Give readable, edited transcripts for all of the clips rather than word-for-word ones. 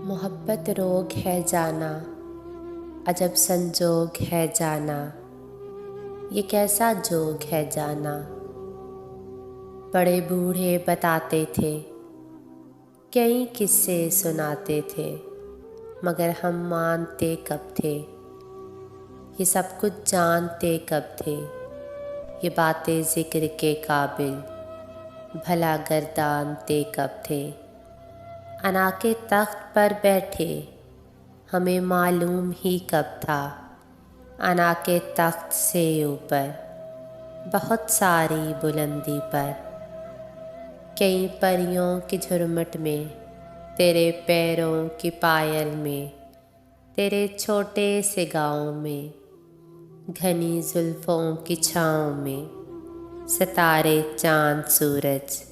मोहब्बत रोग है जाना, अजब संजोग है जाना, ये कैसा जोग है जाना। बड़े बूढ़े बताते थे, कई किस्से सुनाते थे, मगर हम मानते कब थे, ये सब कुछ जानते कब थे। ये बातें जिक्र के काबिल भला गर्दानते कब थे। अना के तख्त पर बैठे हमें मालूम ही कब था, अना के तख्त से ऊपर बहुत सारी बुलंदी पर। कई परियों की झुरमुट में, तेरे पैरों की पायल में, तेरे छोटे से गाँव में, घनी जुल्फों की छाँव में, सितारे चाँद सूरज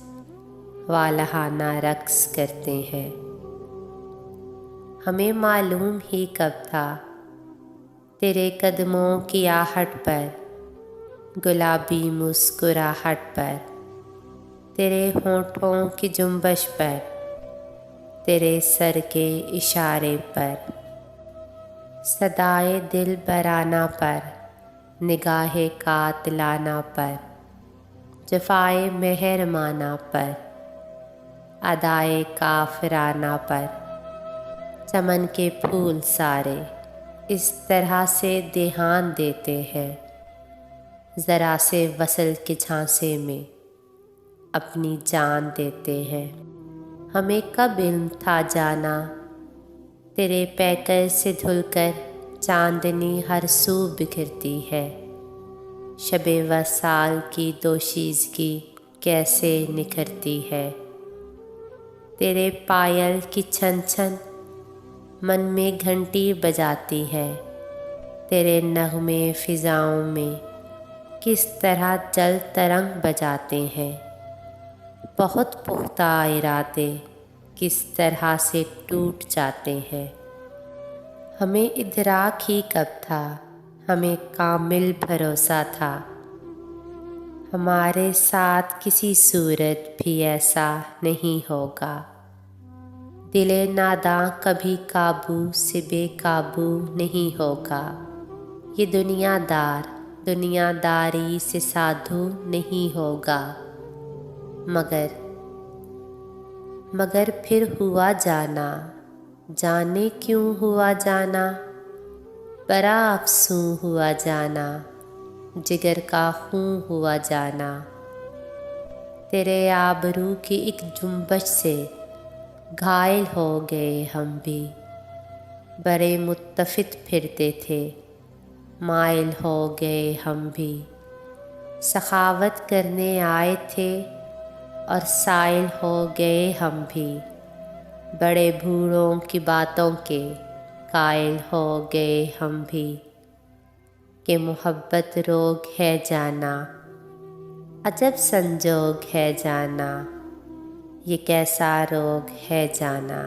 वालहाना रक्स करते हैं। हमें मालूम ही कब था, तेरे कदमों की आहट पर, गुलाबी मुस्कुराहट पर, तेरे होठों की जुम्बश पर, तेरे सर के इशारे पर, सदाए दिल बराना पर, निगाहे कातिलाना पर, जफाए मेहरमाना पर, अदाए काफिराना पर। चमन के फूल सारे इस तरह से देहान देते हैं, ज़रा से वसल के झांसे में अपनी जान देते हैं। हमें कब इल्म था जाना, तेरे पैकर से धुलकर चांदनी हर सू बिखरती है। शबे वसाल की दोशीज़गी कैसे निखरती है। तेरे पायल की छन छन मन में घंटी बजाती है। तेरे नगमे फिजाओं में किस तरह जल तरंग बजाते हैं। बहुत पुख्ता इरादे किस तरह से टूट जाते हैं। हमें इदराक ही कब था, हमें कामिल भरोसा था, हमारे साथ किसी सूरत भी ऐसा नहीं होगा। दिले नादां कभी काबू से बेकाबू नहीं होगा। ये दुनियादारी से साधु नहीं होगा। मगर फिर हुआ जाना, जाने क्यों हुआ जाना, बड़ा अफसू हुआ जाना, जिगर का खूं हुआ जाना। तेरे आबरू की एक जुम्बश से घायल हो गए हम भी। बड़े मुत्तफिक फिरते थे, माइल हो गए हम भी। सखावत करने आए थे और साइल हो गए हम भी। बड़े बूढ़ों की बातों के कायल हो गए हम भी। कि मोहब्बत रोग है जाना, अजब संजोग है जाना, ये कैसा रोग है जाना।